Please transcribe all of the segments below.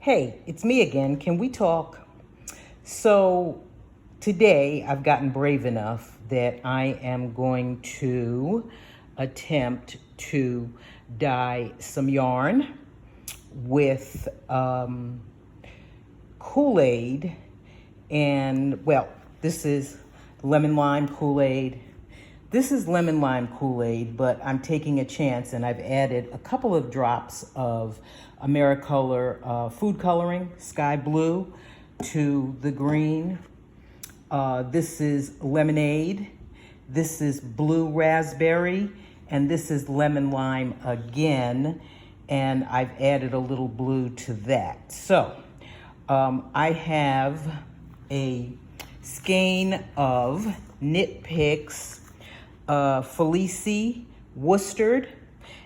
Hey, it's me again. Can we talk? So, today I've gotten brave enough that I am going to attempt to dye some yarn with Kool Aid. And, well, this is lemon lime Kool Aid. This is lemon lime Kool Aid, but I'm taking a chance and I've added a couple of drops of Americolor food coloring, sky blue, to the green. This is lemonade. This is blue raspberry. And this is lemon lime again. And I've added a little blue to that. So I have a skein of Knit Picks Felici worsted,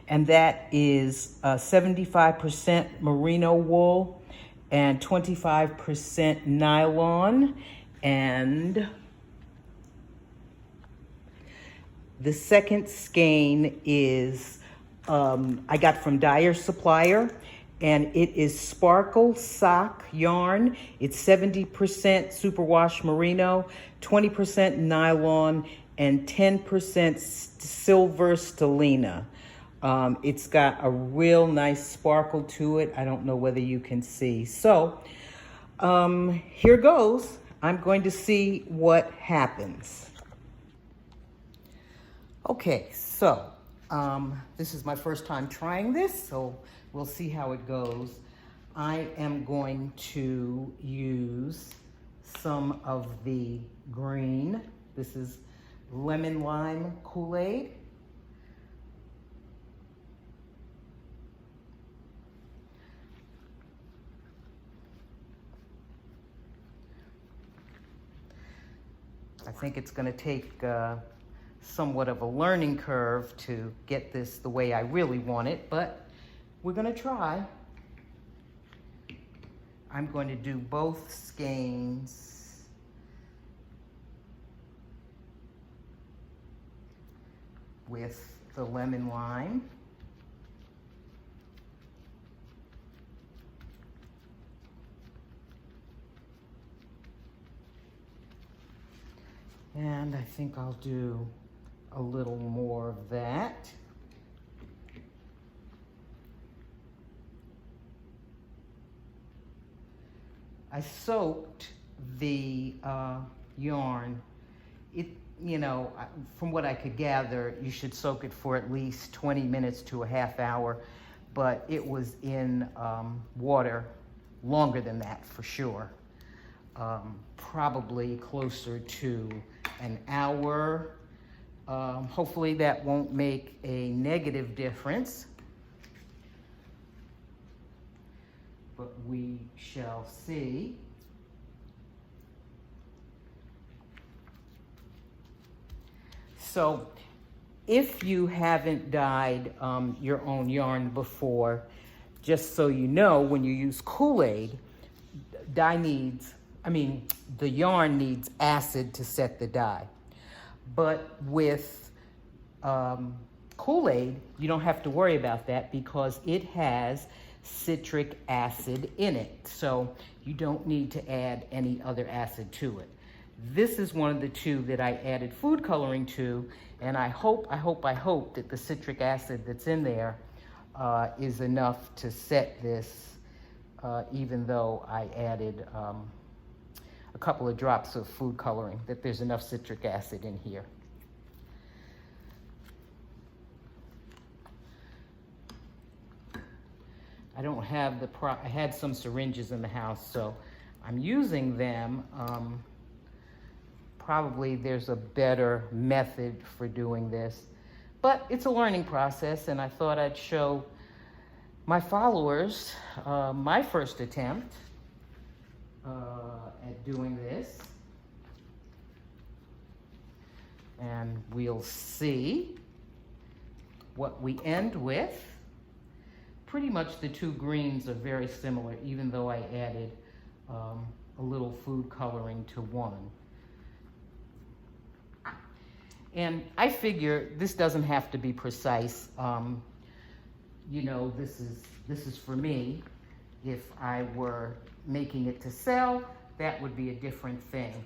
and that is 75% merino wool and 25% nylon. And the second skein is I got from Dyer Supplier, and it is Sparkle Sock yarn. It's 70% superwash merino, 20% nylon, and 10% silver stellina. It's got a real nice sparkle to it. I don't know whether you can see. So here goes. I'm going to see what happens. Okay, so this is my first time trying this, so we'll see how it goes. I am going to use some of the green. This is lemon lime Kool Aid. I think it's going to take somewhat of a learning curve to get this the way I really want it, but we're going to try. I'm going to do both skeins with the lemon lime. And I think I'll do a little more of that. I soaked the yarn. From what I could gather, you should soak it for at least 20 minutes to a half hour, but it was in water longer than that for sure. Probably closer to an hour. Hopefully that won't make a negative difference, but we shall see. So if you haven't dyed your own yarn before, just so you know, when you use Kool Aid, the yarn needs acid to set the dye. But with Kool Aid, you don't have to worry about that because it has citric acid in it. So you don't need to add any other acid to it. This is one of the two that I added food coloring to, and I hope that the citric acid that's in there is enough to set this, even though I added a couple of drops of food coloring, that there's enough citric acid in here. I don't have I had some syringes in the house, so I'm using them. Probably there's a better method for doing this, but it's a learning process, and I thought I'd show my followers my first attempt at doing this, and we'll see what we end with. Pretty much the two greens are very similar, even though I added a little food coloring to one. And I figure this doesn't have to be precise. This is for me. If I were making it to sell, that would be a different thing.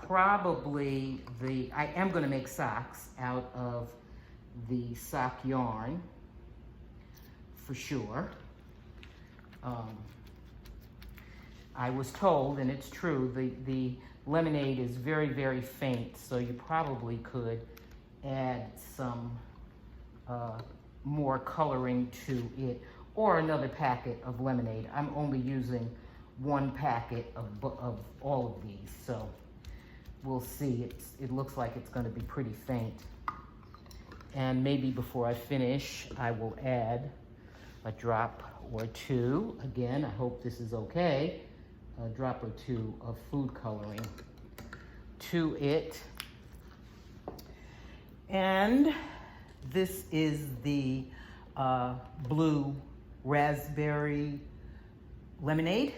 Probably I am going to make socks out of the sock yarn for sure. I was told, and it's true, the lemonade is very, very faint, so you probably could add some more coloring to it, or another packet of lemonade. I'm only using one packet of all of these, so we'll see. It looks like it's going to be pretty faint. And maybe before I finish, I will add a drop or two. Again, I hope this is okay. A drop or two of food coloring to it. And this is the blue raspberry lemonade.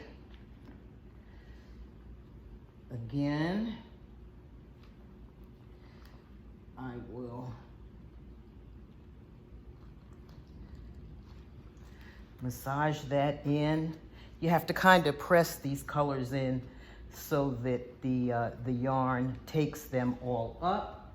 Again, I will massage that in. You have to kind of press these colors in so that the yarn takes them all up.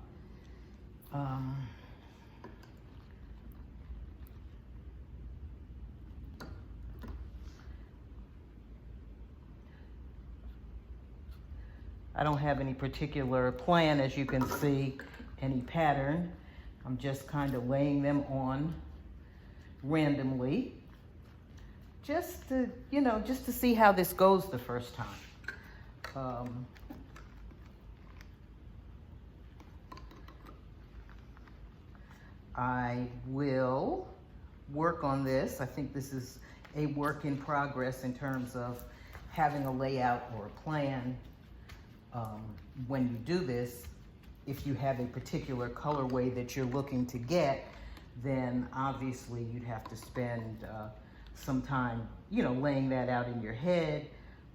I don't have any particular plan, as you can see, any pattern. I'm just kind of laying them on randomly, just to, just to see how this goes the first time. I will work on this. I think this is a work in progress in terms of having a layout or a plan. When you do this, if you have a particular colorway that you're looking to get, then obviously you'd have to spend some time, laying that out in your head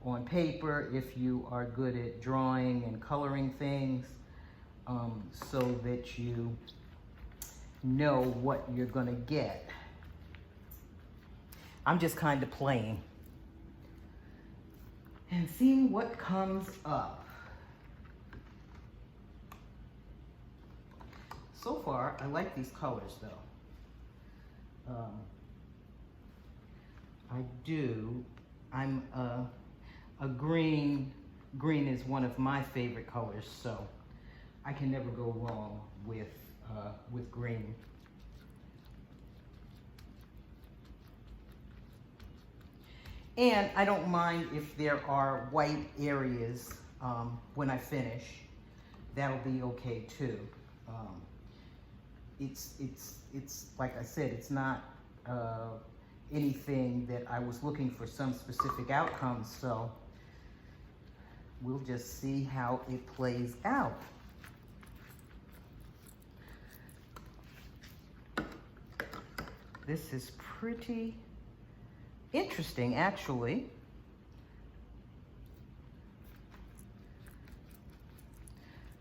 on paper if you are good at drawing and coloring things, so that you know what you're going to get. I'm just kind of playing and seeing what comes up. So far, I like these colors though. I do. I'm a green. Green is one of my favorite colors, so I can never go wrong with green. And I don't mind if there are white areas when I finish. That'll be okay too. It's like I said, it's not anything that I was looking for some specific outcome, so we'll just see how it plays out. This is pretty interesting, actually.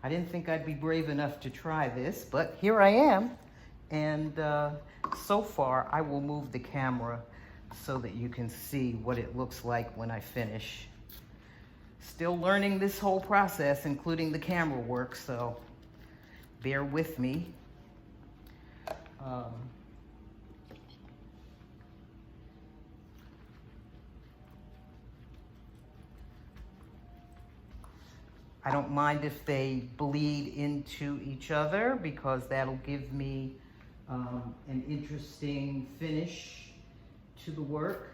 I didn't think I'd be brave enough to try this, but here I am. And so far, I will move the camera so that you can see what it looks like when I finish. Still learning this whole process, including the camera work, so bear with me. I don't mind if they bleed into each other because that'll give me an interesting finish to the work.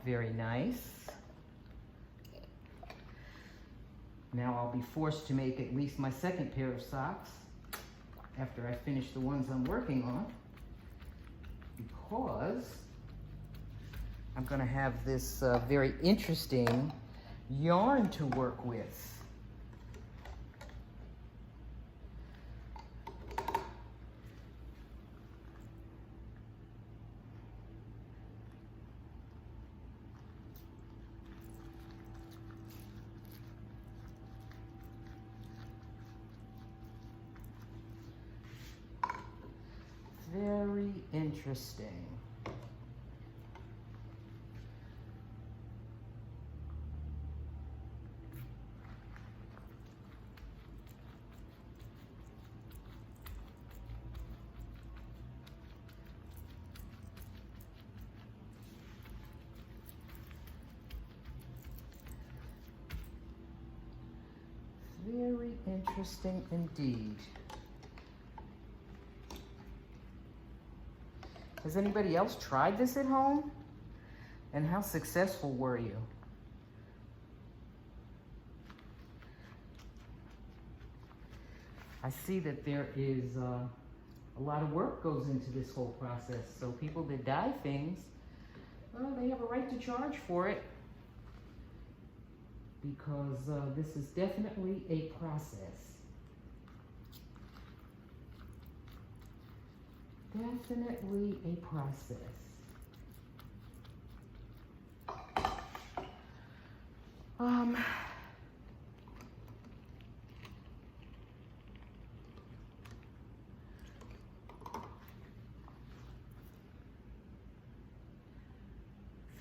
Very nice. Now I'll be forced to make at least my second pair of socks after I finish the ones I'm working on, because I'm going to have this very interesting yarn to work with. Very interesting. Very interesting indeed. Has anybody else tried this at home? And how successful were you? I see that there is a lot of work goes into this whole process. So people that dye things, well, they have a right to charge for it, because this is definitely a process. Definitely a process.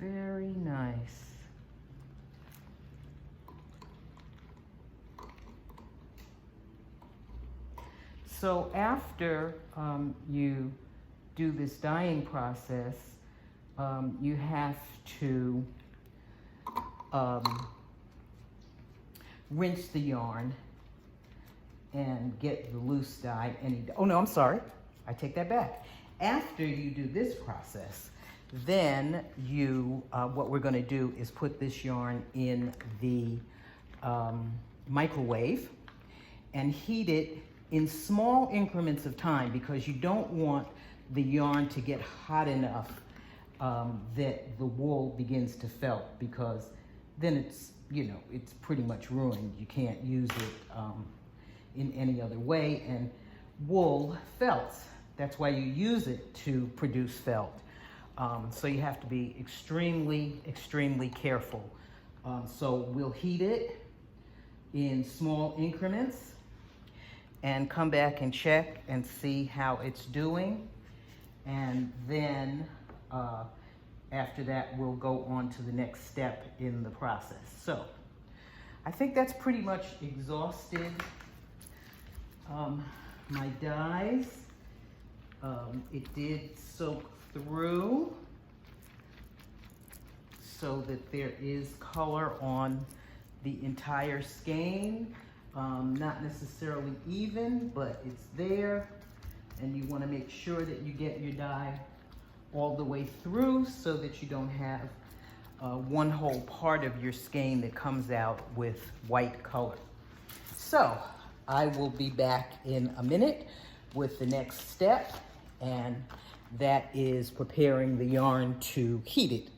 Very nice. So after you do this dyeing process, you have to rinse the yarn and get the loose dye. Oh no, I'm sorry, I take that back. After you do this process, then what we're going to do is put this yarn in the microwave and heat it in small increments of time, because you don't want the yarn to get hot enough that the wool begins to felt, because then it's, it's pretty much ruined. You can't use it in any other way, and wool felts. That's why you use it to produce felt. So you have to be extremely, extremely careful. So we'll heat it in small increments and come back and check and see how it's doing. And then after that, we'll go on to the next step in the process. So I think that's pretty much exhausted my dyes. It did soak through so that there is color on the entire skein. Not necessarily even, but it's there. And you want to make sure that you get your dye all the way through so that you don't have one whole part of your skein that comes out with white color. So I will be back in a minute with the next step, and that is preparing the yarn to heat it.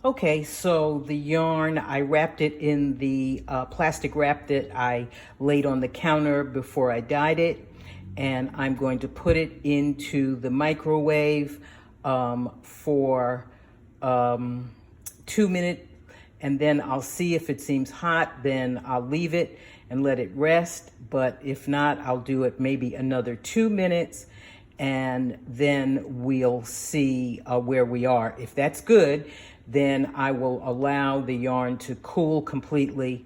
Okay, so the yarn, I wrapped it in the plastic wrap that I laid on the counter before I dyed it, and I'm going to put it into the microwave for 2 minutes, and then I'll see if it seems hot. Then I'll leave it and let it rest, but if not, I'll do it maybe another 2 minutes, and then we'll see where we are. If that's good, then I will allow the yarn to cool completely,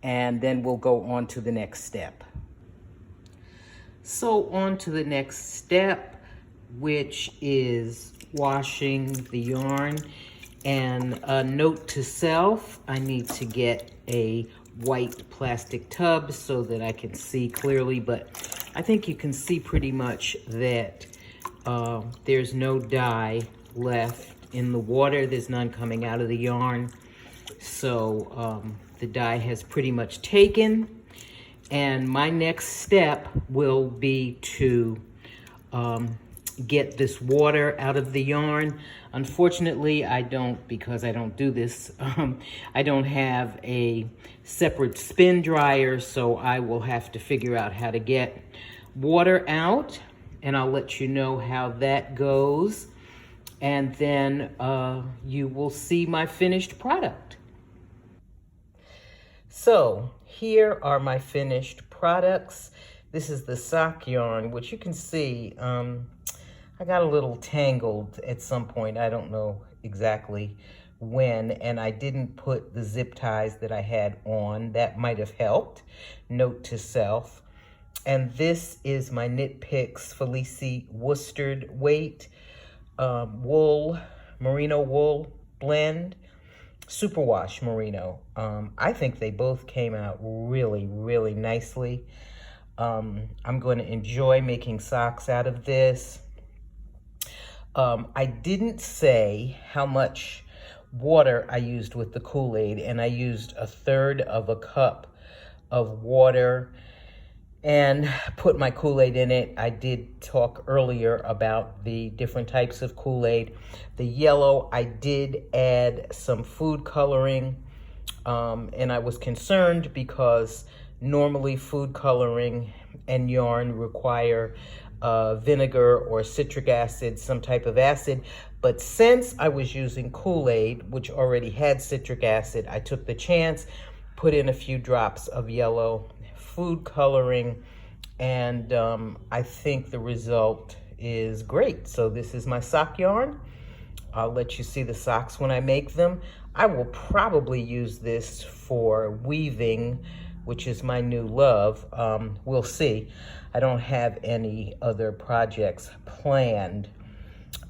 and then we'll go on to the next step. So on to the next step, which is washing the yarn. And a note to self, I need to get a white plastic tub so that I can see clearly, but I think you can see pretty much that there's no dye left in the water. There's none coming out of the yarn. So the dye has pretty much taken. And my next step will be to get this water out of the yarn. Unfortunately, I don't, because I don't do this, I don't have a separate spin dryer, so I will have to figure out how to get water out, and I'll let you know how that goes. And then you will see my finished product. So here are my finished products. This is the sock yarn, which you can see, I got a little tangled at some point. I don't know exactly when, and I didn't put the zip ties that I had on. That might have helped. Note to self. And this is my Knit Picks Felici worsted weight wool, merino wool blend, superwash merino. I think they both came out really, really nicely. I'm going to enjoy making socks out of this. I didn't say how much water I used with the Kool Aid, and I used 1/3 of a cup of water and put my Kool Aid in it. I did talk earlier about the different types of Kool Aid. The yellow, I did add some food coloring, and I was concerned because normally food coloring and yarn require vinegar or citric acid, some type of acid. But since I was using Kool Aid, which already had citric acid, I took the chance, put in a few drops of yellow food coloring, and I think the result is great. So this is my sock yarn. I'll let you see the socks when I make them. I will probably use this for weaving, which is my new love. We'll see. I don't have any other projects planned.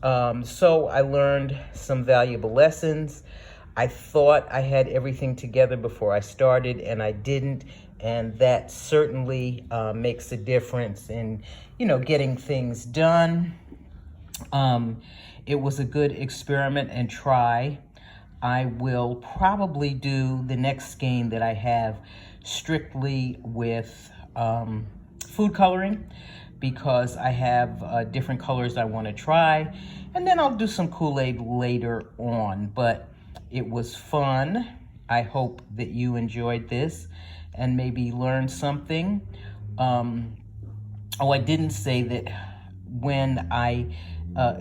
So I learned some valuable lessons. I thought I had everything together before I started, and I didn't. And that certainly makes a difference in, getting things done. It was a good experiment and try. I will probably do the next skein that I have strictly with food coloring, because I have different colors I want to try. And then I'll do some Kool Aid later on. But it was fun. I hope that you enjoyed this and maybe learned something. I didn't say that when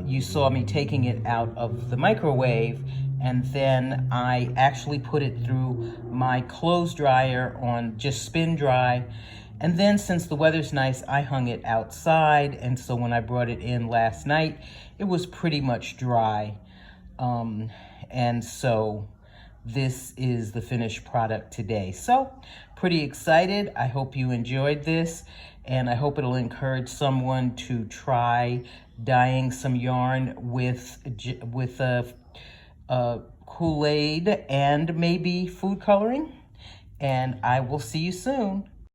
you saw me taking it out of the microwave, and then I actually put it through my clothes dryer on just spin dry. And then since the weather's nice, I hung it outside. And so when I brought it in last night, it was pretty much dry. And so this is the finished product today. So pretty excited. I hope you enjoyed this, and I hope it'll encourage someone to try dyeing some yarn with Kool Aid and maybe food coloring. And I will see you soon.